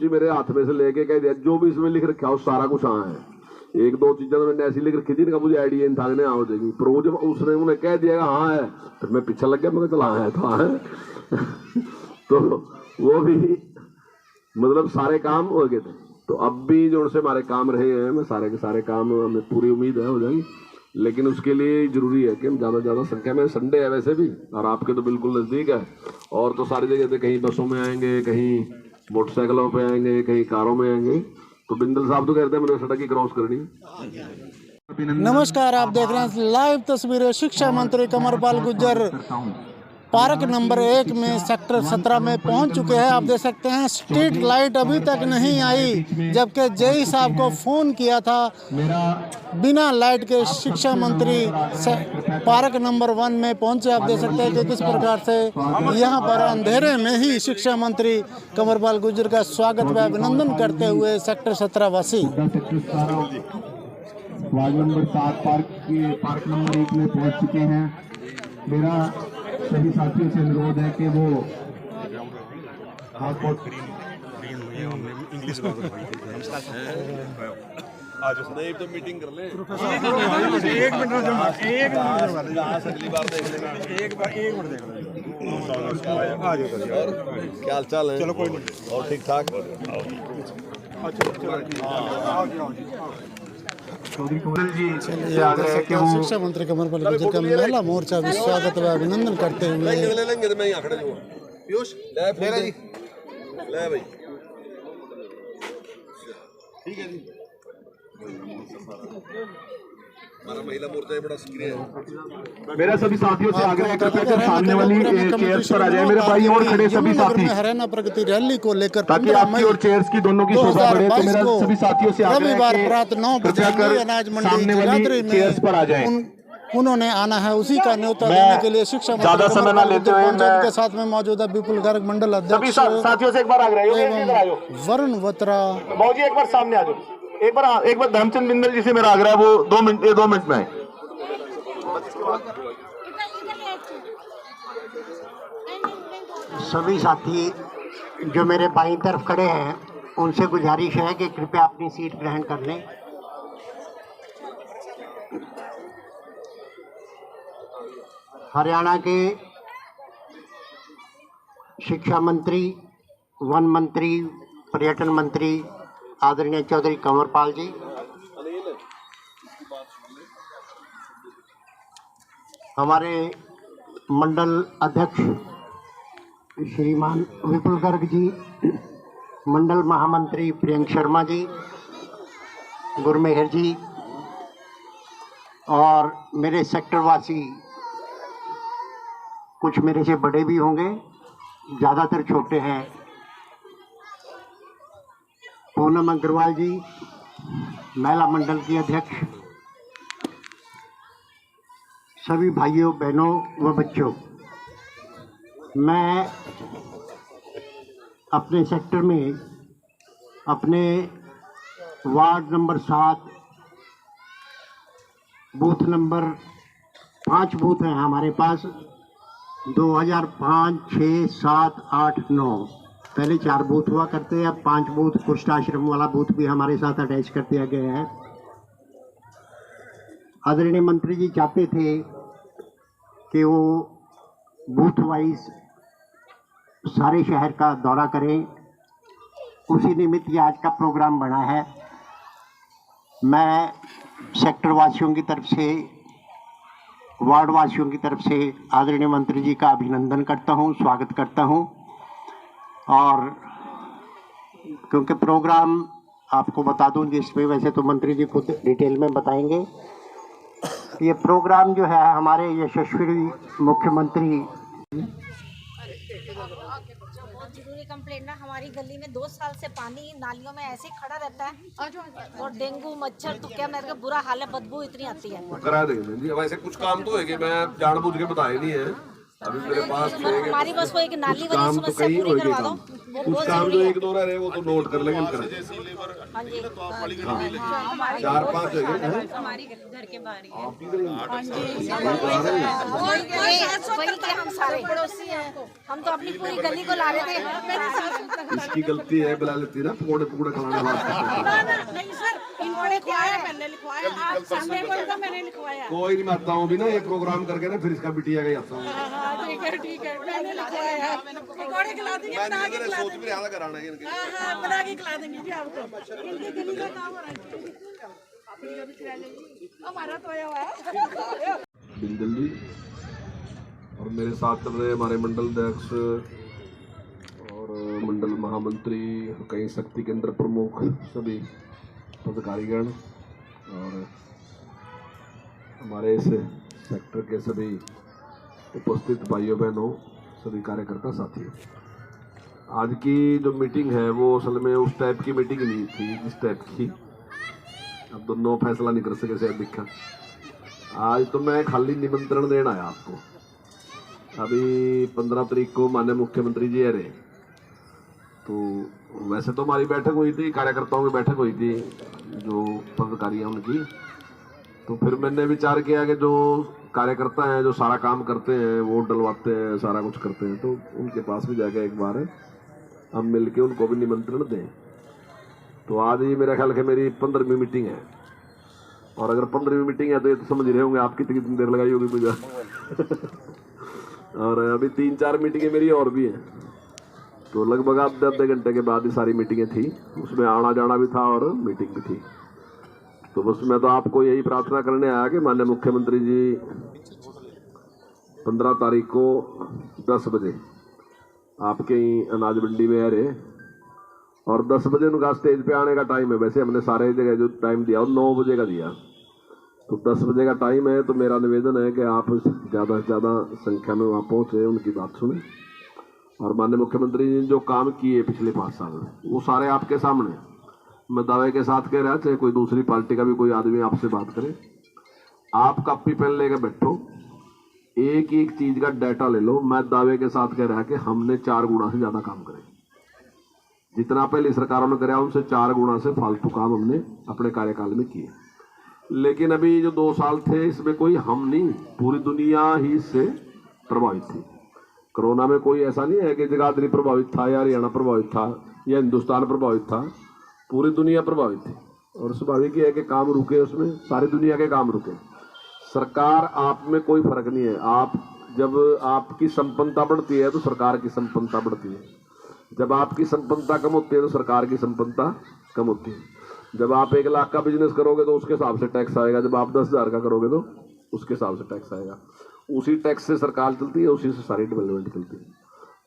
जी मेरे हाथ में से लेके कह दिया जो भी इसमें लिख रखा हो सारा कुछ हाँ है। एक दो चीजें तो मैंने ऐसी लिख रखी थी ना मुझे आइडिया नहीं था कि हाँ हो जाएगी, पर वो जब उसने उन्हें कह दिया हाँ है फिर मैं पीछे लग गया, मैं चला हाँ है तो हाँ है तो वो भी मतलब सारे काम हो गए थे। तो अब भी जो उनसे हमारे काम रहे हैं, मैं सारे के सारे काम हमें पूरी उम्मीद है हो जाएंगे, लेकिन उसके लिए जरूरी है कि हम ज़्यादा से ज़्यादा संख्या में, संडे है वैसे भी और आपके तो बिल्कुल नज़दीक है, और तो सारी जगह से कहीं बसों में आएंगे, कहीं मोटरसाइकिलों पे आएंगे, कहीं कारों में आएंगे। तो बिंदल साहब तो कहते हैं मुझे सड़क की क्रॉस करनी। नमस्कार, आप देख रहे हैं लाइव तस्वीरें। शिक्षा मंत्री कंवरपाल गुर्जर पार्क नंबर 1 में सेक्टर 17 में पहुंच चुके हैं। आप देख सकते हैं स्ट्रीट लाइट अभी तक नहीं आई, जबकि जेई साहब को फ़ोन किया था। बिना लाइट के शिक्षा मंत्री पार्क नंबर 1 में पहुंचे। आप देख सकते हैं कि किस प्रकार से यहां पर अंधेरे में ही शिक्षा मंत्री कंवरपाल गुर्जर का स्वागत व अभिनंदन करते हुए सेक्टर 17 वासी वार्ड नंबर 7 पार्क नंबर 1 में पहुंच चुके हैं। मेरा सभी साथियों से अनुरोध है कि वो इंग्लिश आज नहीं तो मीटिंग कर ले। एक मिनट अगली बार देख लेना, एक मिनट देख लेना। क्या हाल चाल है? चलो कोई नहीं, और ठीक ठाक। शिक्षा मंत्री कंवरपाल गुर्जर का महिला मोर्चा भी स्वागत व अभिनंदन करते हुए ले लेंगे तो मैं यहाँ खड़े हूँ। पीयूष ले भाई, ले भाई, ठीक है जी। हमारा महिला मोर्चा बड़ा सक्रिय है। मेरा सभी साथियों से आग्रह करता है सामने वाली चेयर्स पर आ जाए मेरे भाई और खड़े सभी साथी, हरियाणा प्रगति रैली को लेकर ताकि आपकी और चेयर्स की दोनों की शोभा बढ़े। तो मेरा सभी साथियों से आग्रह रविवार है प्रातः 9 बजे अनाज मंडी सामने वाली चेयर्स पर आ जाए। उन्होंने आना है, उसी का न्योता देने के लिए शिक्षा ज्यादा समय न लेते हुए पंचायत के साथ में मौजूदा विपुल गर्ग मंडल अध्यक्ष साथियों से एक बार आग्रह वरुण वत्रा भाजी एक बार सामने आ जाओ, एक बार धर्मचंद बिंदल जी से मेरा आग्रह है वो 2 मिनट में आए। सभी साथी जो मेरे बाईं तरफ खड़े हैं उनसे गुजारिश है कि कृपया अपनी सीट ग्रहण कर लें। हरियाणा के शिक्षा मंत्री, वन मंत्री, पर्यटन मंत्री आदरणीय चौधरी कंवरपाल जी, हमारे मंडल अध्यक्ष श्रीमान विपुल गर्ग जी, मंडल महामंत्री प्रियंक शर्मा जी, गुरमेहर जी, और मेरे सेक्टर वासी, कुछ मेरे से बड़े भी होंगे, ज़्यादातर छोटे हैं, पूनम अग्रवाल जी, महिला मंडल की अध्यक्ष, सभी भाइयों बहनों व बच्चों, मैं अपने सेक्टर में अपने ward number 7 booth number 5 booth हैं हमारे पास, 2005, 6, 7, 8, 9 पहले 4 बूथ हुआ करते हैं, अब 5 बूथ कुष्ठ आश्रम वाला बूथ भी हमारे साथ अटैच कर दिया गया है। आदरणीय मंत्री जी चाहते थे कि वो बूथ वाइज सारे शहर का दौरा करें, उसी निमित्त ये आज का प्रोग्राम बना है। मैं सेक्टर वासियों की तरफ से, वार्ड वासियों की तरफ से आदरणीय मंत्री जी का अभिनंदन करता हूं, स्वागत करता हूं। और क्योंकि प्रोग्राम आपको बता दूं जिसमें वैसे तो मंत्री जी खुद डिटेल में बताएंगे, ये प्रोग्राम जो है हमारे यशस्वी मुख्यमंत्री जरूरी कंप्लेंट ना, हमारी गली में 2 साल से पानी नालियों में ऐसे ही खड़ा रहता है और डेंगू मच्छर तो क्या मेरे का बुरा हाल है, बदबू इतनी आती है। करा देंगे जी, वैसे कुछ काम तो है कि मैं जानबूझ के बताए नहीं है अभी मेरे पास। हमारी बस वो एक नाली वाली समस्या पूरी करवा दो। वो कुछ बहुत काम जो जरूरी है। एक दो रह रहे वो तो नोट कर लेंगे हम करें। हाँ जी, 4-5 जगह हैं। हमारी घर के बाहर ही है। आप इधर ही हैं। वही के हम सारे पड़ोसी हैं। हम तो अपनी पूरी गली को ला रहे थे। इसकी गलती है, बुला लेती ना पकौड़े पकौड़े खिलाने वाला। नहीं सर, इन्होंने लिखवाया, मैंने लिखवाया, आज संडे को इनका मैंने लिखवाया। कोई नहीं, मैं आता हूँ भी ना ये प्रोग्राम करके ना, फिर इसका बिटिया का आता हूँ। हाँ ठीक है, मैंने लिखवाया। पकौड़े खिला देंगे, बना के खिला देंगे। हाँ, बना के खिला देंगे जी आपको। इनकी गली का काम हो रहा है। हमारा तो हुआ है। बिंदल जी और मेरे साथ चल रहे हमारे मंडल अध्यक्ष और मंडल महामंत्री, कई शक्ति केंद्र प्रमुख, सभी पदाधिकारीगण और हमारे इस सेक्टर के सभी उपस्थित भाइयों बहनों, सभी कार्यकर्ता साथियों। आज की जो मीटिंग है वो असल में उस टाइप की मीटिंग नहीं थी जिस टाइप की अब दोनों फैसला नहीं कर सके से दिक्कत। आज तो मैं खाली निमंत्रण देना आया आपको। अभी 15 तारीख को माननीय मुख्यमंत्री जी आ रहे, तो वैसे तो हमारी बैठक हुई थी, कार्यकर्ताओं की बैठक हुई थी जो पदाधिकारी हैं उनकी। तो फिर मैंने विचार किया कि जो कार्यकर्ता हैं जो सारा काम करते हैं, वोट डलवाते हैं, सारा कुछ करते हैं, तो उनके पास भी जाकर एक बार हम मिलके उनको भी निमंत्रण दें। तो आज ही मेरा ख्याल है मेरी 15वीं मीटिंग है, और अगर 15वीं मीटिंग है तो ये तो समझ रहे होंगे आप कितनी देर लगाई होगी पूजा। और अभी 3-4 मीटिंगें मेरी और भी हैं, तो लगभग आधे घंटे के बाद ही सारी मीटिंगें थी, उसमें आना जाना भी था और मीटिंग भी थी। तो बस मैं तो आपको यही प्रार्थना करने आया कि माननीय मुख्यमंत्री जी 15 तारीख को 10 बजे आपके ही अनाज मंडी में आ रहे, और 10 बजे उनका स्टेज पे आने का टाइम है। वैसे हमने सारे जगह जो टाइम दिया और 9 बजे का दिया, तो 10 बजे का टाइम है। तो मेरा निवेदन है कि आप ज़्यादा से ज़्यादा संख्या में वहाँ पहुँचे, उनकी बात सुने, और माननीय मुख्यमंत्री जी ने जो काम किए पिछले 5 साल में वो सारे आपके सामने। मैं दावे के साथ कह रहा, चाहे कोई दूसरी पार्टी का भी कोई आदमी आपसे बात करे, आप कॉपी पेन लेकर बैठो, एक एक चीज का डाटा ले लो। मैं दावे के साथ कह रहा कि हमने 4 गुना से ज्यादा काम करे, जितना पहले सरकारों ने कराया उनसे 4 गुना से फालतू काम हमने अपने कार्यकाल में किए। लेकिन अभी जो 2 साल थे इसमें कोई हम नहीं, पूरी दुनिया ही इससे प्रभावित थी। कोरोना में कोई ऐसा नहीं है कि जगाधरी प्रभावित था या हरियाणा प्रभावित था या हिंदुस्तान प्रभावित था, पूरी दुनिया प्रभावित थी। और स्वाभाविक है कि काम रुके, उसमें सारी दुनिया के काम रुके। सरकार आप में कोई फर्क नहीं है। आप जब आपकी संपन्नता बढ़ती है तो सरकार की संपन्नता बढ़ती है, जब आपकी संपन्नता कम होती है तो सरकार की संपन्नता कम होती है। जब आप 1 लाख का बिजनेस करोगे तो उसके हिसाब से टैक्स आएगा, जब आप 10,000 का करोगे तो उसके हिसाब से टैक्स आएगा। उसी टैक्स से सरकार चलती है, उसी से सारी डेवलपमेंट चलती है।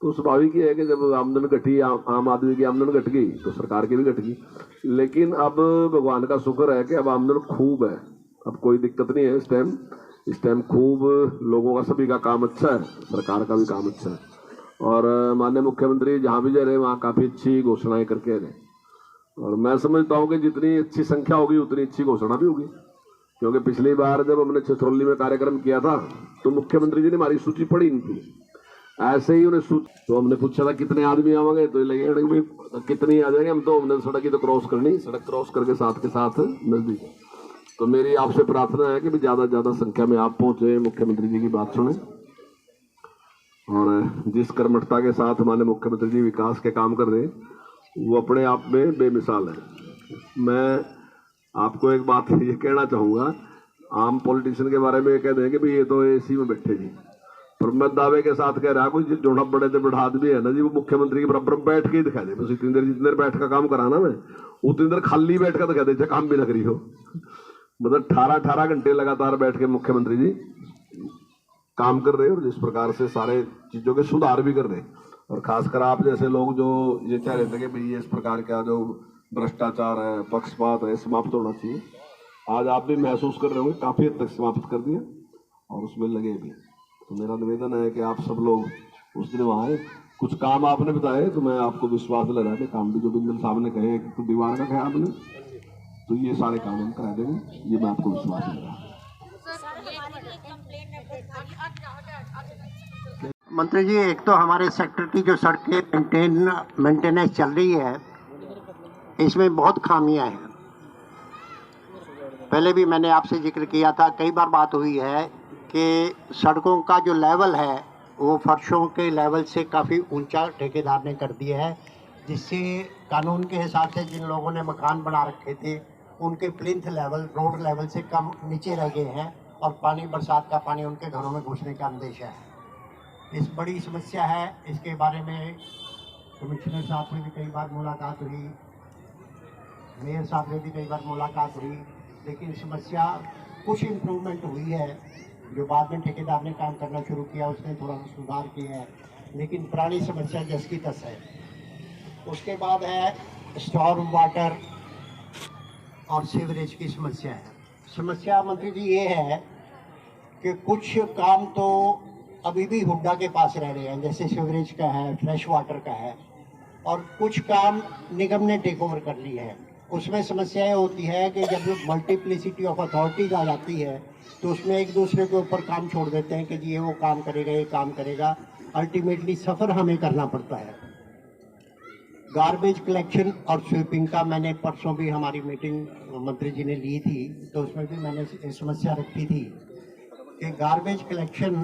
तो स्वाभाविक ही है कि जब आमदनी घटी, आम आदमी की आमदनी घट गई तो सरकार की भी घट गई। लेकिन अब भगवान का शुक्र है कि अब आमदनी खूब है, अब कोई दिक्कत नहीं है। इस टाइम खूब लोगों का, सभी का काम अच्छा है, सरकार का भी काम अच्छा है। और माननीय मुख्यमंत्री जहाँ भी जा रहे वहाँ काफ़ी अच्छी घोषणाएं करके रहे, और मैं समझता हूँ कि जितनी अच्छी संख्या होगी उतनी अच्छी घोषणा भी होगी। क्योंकि पिछली बार जब हमने छछरौली में कार्यक्रम किया था तो मुख्यमंत्री जी ने हमारी सूची पढ़ी नहीं थी, ऐसे ही उन्हें तो हमने पूछा था कितने आदमी आवेंगे, तो लगे कितनी आ जाएंगे हम, तो हमने सड़क ही तो क्रॉस करनी, सड़क क्रॉस करके साथ के साथ नजदीक। तो मेरी आपसे प्रार्थना है कि भी ज़्यादा से ज़्यादा संख्या में आप पहुँचे, मुख्यमंत्री जी की बात सुने, और जिस कर्मठता के साथ हमारे मुख्यमंत्री जी विकास के काम कर रहे वो अपने आप में बेमिसाल है। मैं आपको एक बात ये कहना चाहूँगा, आम पॉलिटिशियन के बारे में कह दें कि भाई ये तो एसी में बैठे जी, पर मैं दावे के साथ कह रहा कोई जो बड़े से बड़ा आदमी है ना जी, वो मुख्यमंत्री के बराबर बैठ के ही दिखा दे। बस इतनी देर बैठ का काम कराना मैं, उतनी देर खाली बैठ कर दिखा दे, चाहे काम भी लग रही हो। मतलब 18 घंटे लगातार बैठ के मुख्यमंत्री जी काम कर रहे हैं, और जिस प्रकार से सारे चीजों के सुधार भी कर रहे हैं। और खासकर आप जैसे लोग जो ये कह रहे थे कि भाई इस प्रकार का जो भ्रष्टाचार है, पक्षपात है, समाप्त होना चाहिए, आज आप भी महसूस कर रहे होंगे काफी हद तक समाप्त कर दिया और उसमें लगे भी। तो मेरा निवेदन है कि आप सब लोग उस दिन वहाँ आए। कुछ काम आपने बताए तो मैं आपको विश्वास दिला कि काम भी जो बिंदल साहब ने कहे तो दीवार का कहा आपने, तो ये सारे काम हम करा देंगे, ये मैं आपको विश्वास दिला रहा हूँ। मंत्री जी, एक तो हमारे सेक्टर की जो सड़कें मेंटेनेंस चल रही है, इसमें बहुत खामियां हैं। पहले भी मैंने आपसे जिक्र किया था, कई बार बात हुई है कि सड़कों का जो लेवल है वो फर्शों के लेवल से काफ़ी ऊंचा ठेकेदार ने कर दिया है, जिससे कानून के हिसाब से जिन लोगों ने मकान बना रखे थे उनके प्लिंथ लेवल रोड लेवल से कम नीचे रह गए हैं और पानी, बरसात का पानी उनके घरों में घुसने का अंदेशा है। इस बड़ी समस्या है, इसके बारे में कमिश्नर साहब से भी कई बार मुलाकात हुई, मेयर साहब से भी कई बार मुलाकात हुई, लेकिन समस्या कुछ इम्प्रूवमेंट हुई है। जो बाद में ठेकेदार ने काम करना शुरू किया उसने थोड़ा सा सुधार किया है, लेकिन पुरानी समस्या जस की तस है। उसके बाद है स्टॉर्म वाटर और सीवरेज की समस्या है। समस्या मंत्री जी ये है कि कुछ काम तो अभी भी हुड्डा के पास रह रहे हैं, जैसे सीवरेज का है, फ्रेश वाटर का है, और कुछ काम निगम ने टेक ओवर कर ली है। उसमें समस्या ये होती है कि जब मल्टीप्लिसिटी ऑफ अथॉरिटीज आ जाती है तो उसमें एक दूसरे के ऊपर काम छोड़ देते हैं कि जी ये वो काम करेगा, ये काम करेगा। अल्टीमेटली सफ़र हमें करना पड़ता है। गार्बेज कलेक्शन और स्वीपिंग का मैंने परसों भी हमारी मीटिंग मंत्री जी ने ली थी, तो उसमें भी मैंने समस्या रखी थी कि गार्बेज कलेक्शन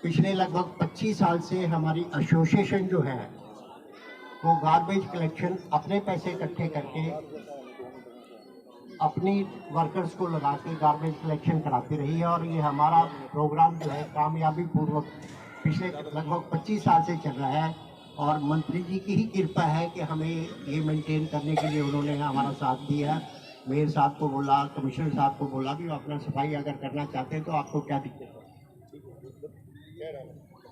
पिछले लगभग 25 साल से हमारी एसोसिएशन जो है वो गार्बेज कलेक्शन अपने पैसे इकट्ठे करके अपनी वर्कर्स को लगा के गार्बेज कलेक्शन कराती रही है, और ये हमारा प्रोग्राम जो है कामयाबी पूर्वक पिछले लगभग 25 साल से चल रहा है। और मंत्री जी की ही कृपा है कि हमें ये मेंटेन करने के लिए उन्होंने हमारा साथ दिया। मेयर साहब को बोला, कमिश्नर साहब को बोला कि अपना सफाई अगर करना चाहते हैं तो आपको क्या दिक्कत है।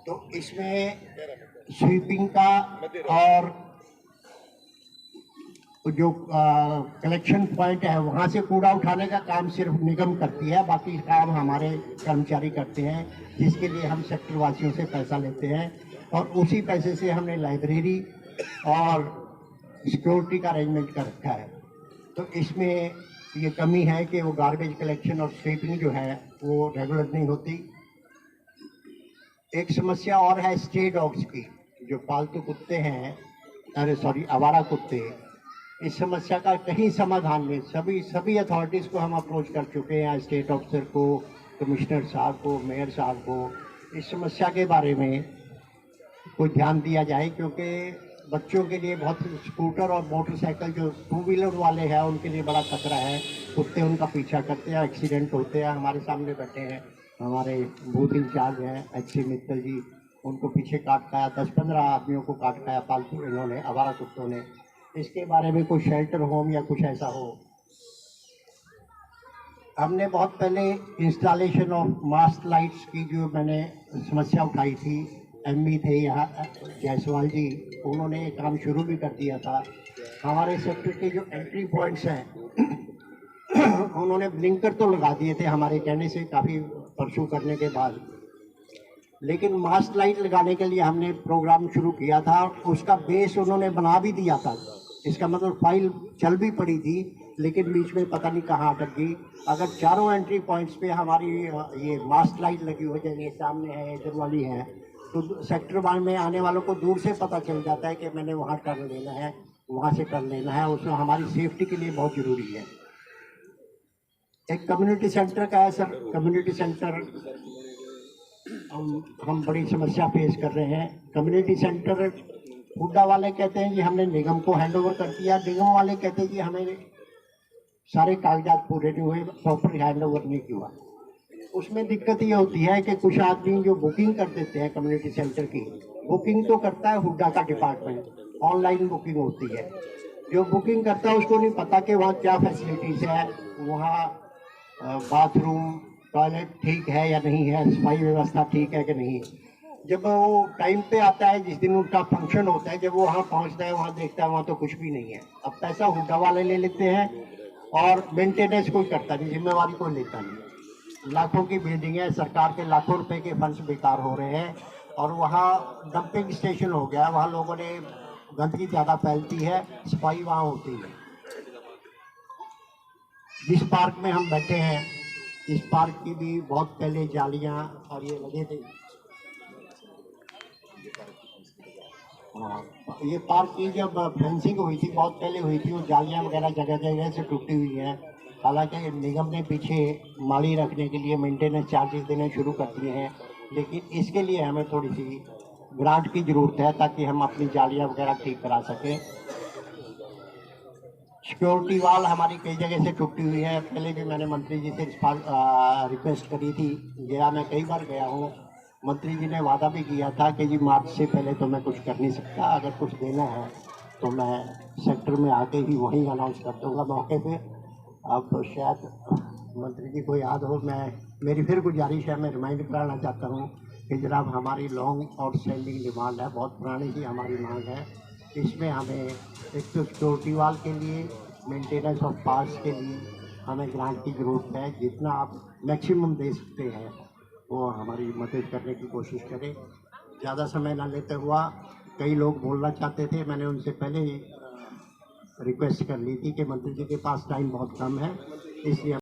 तो इसमें स्वीपिंग का और जो कलेक्शन पॉइंट है वहाँ से कूड़ा उठाने का काम सिर्फ निगम करती है, बाकी काम हमारे कर्मचारी करते हैं, जिसके लिए हम सेक्टर वासियों से पैसा लेते हैं, और उसी पैसे से हमने लाइब्रेरी और सिक्योरिटी का अरेंजमेंट कर रखा है। तो इसमें ये कमी है कि वो गार्बेज कलेक्शन और स्वीपिंग जो है वो रेगुलर नहीं होती। एक समस्या और है स्ट्रे डॉग्स की, जो पालतू कुत्ते हैं, आवारा कुत्ते। इस समस्या का कहीं समाधान नहीं। सभी अथॉरिटीज़ को हम अप्रोच कर चुके हैं, स्टेट ऑफिसर को, कमिश्नर साहब को, मेयर साहब को। इस समस्या के बारे में कोई ध्यान दिया जाए, क्योंकि बच्चों के लिए बहुत स्कूटर और मोटरसाइकिल जो 2 व्हीलर वाले हैं उनके लिए बड़ा खतरा है। कुत्ते उनका पीछा करते हैं, एक्सीडेंट होते हैं। हमारे सामने बैठे हैं हमारे बूथ इंचार्ज हैं HC मित्तल जी, उनको पीछे काट खाया, 10-15 आदमियों को काट खाया पालतू इन्होंने, आवारा कुत्तों ने। इसके बारे में कोई शेल्टर होम या कुछ ऐसा हो। हमने बहुत पहले इंस्टॉलेशन ऑफ मास्ट लाइट्स की जो मैंने समस्या उठाई थी, ME थे यहाँ जायसवाल जी, उन्होंने ये काम शुरू भी कर दिया था। हमारे सेक्टर के जो एंट्री पॉइंट्स हैं उन्होंने ब्लिंकर तो लगा दिए थे हमारे कहने से, काफ़ी परसू करने के बाद, लेकिन मास्ट लाइट लगाने के लिए हमने प्रोग्राम शुरू किया था। उसका बेस उन्होंने बना भी दिया था, इसका मतलब फाइल चल भी पड़ी थी, लेकिन बीच में पता नहीं कहाँ अटक गई। अगर चारों एंट्री पॉइंट्स पे हमारी ये मास्ट लाइट लगी हो जाए, ये सामने है, इधर वाली है, तो सेक्टर 1 में आने वालों को दूर से पता चल जाता है कि मैंने वहाँ टर्न लेना है, वहाँ से टर्न लेना है। उसमें हमारी सेफ्टी के लिए बहुत ज़रूरी है। एक कम्युनिटी सेंटर का है सर, कम्युनिटी सेंटर हम बड़ी समस्या फेस कर रहे हैं। कम्युनिटी सेंटर हुड्डा वाले कहते हैं कि हमने निगम को हैंडओवर कर दिया, निगम वाले कहते हैं कि हमें सारे कागजात पूरे नहीं हुए, प्रॉपर हैंडओवर नहीं किया। उसमें दिक्कत ये होती है कि कुछ आदमी जो बुकिंग कर देते हैं कम्युनिटी सेंटर की, बुकिंग तो करता है हुड्डा का डिपार्टमेंट, ऑनलाइन बुकिंग होती है। जो बुकिंग करता है उसको नहीं पता कि वहाँ क्या फैसिलिटीज़ है, वहाँ बाथरूम टॉयलेट ठीक है या नहीं है, सफाई व्यवस्था ठीक है कि नहीं। जब वो टाइम पे आता है, जिस दिन उनका फंक्शन होता है, जब वो वहाँ पहुँचता है, वहाँ देखता है वहाँ तो कुछ भी नहीं है। अब पैसा हुड्डा वाले ले लेते हैं और मेंटेनेंस कोई करता नहीं, जिम्मेवारी कोई लेता नहीं। लाखों की बिल्डिंग है, सरकार के लाखों रुपए के फंड्स बेकार हो रहे हैं, और वहाँ डंपिंग स्टेशन हो गया, वहाँ लोगों ने गंदगी ज़्यादा फैलती है, सफाई वहाँ होती है। जिस पार्क में हम बैठे हैं, इस पार्क की भी बहुत पहले जालियाँ और ये लगे थे, हाँ, ये पार्क की जब फेंसिंग हुई थी, बहुत पहले हुई थी, वो जालियाँ वगैरह जगह जगह से टूटी हुई हैं। हालांकि निगम ने पीछे माली रखने के लिए मेंटेनेंस चार्जेस देने शुरू कर दिए हैं, लेकिन इसके लिए हमें थोड़ी सी ग्रांट की ज़रूरत है ताकि हम अपनी जालियाँ वगैरह ठीक करा सकें। सिक्योरिटी वाल हमारी कई जगह से टूटी हुई है। पहले भी मैंने मंत्री जी से रिक्वेस्ट करी थी, गया मैं कई बार गया हूँ। मंत्री जी ने वादा भी किया था कि जी मार्च से पहले तो मैं कुछ कर नहीं सकता, अगर कुछ देना है तो मैं सेक्टर में आके ही वहीं अनाउंस कर दूँगा मौके पे। अब शायद मंत्री जी को याद हो, मेरी फिर गुजारिश है, मैं रिमाइंड कराना चाहता हूँ कि जनाब हमारी लॉन्ग और स्टैंडिंग डिमांड है, बहुत पुरानी ही हमारी मांग है। इसमें हमें एक तो सिक्योरिटी वाल के लिए, मेंटेनेंस ऑफ पार्क्स के लिए हमें ग्रांट की ज़रूरत है। जितना आप मैक्सिमम दे सकते हैं वो हमारी मदद करने की कोशिश करें। ज़्यादा समय ना लेते हुआ, कई लोग बोलना चाहते थे, मैंने उनसे पहले ही रिक्वेस्ट कर ली थी कि मंत्री जी के पास टाइम बहुत कम है, इसलिए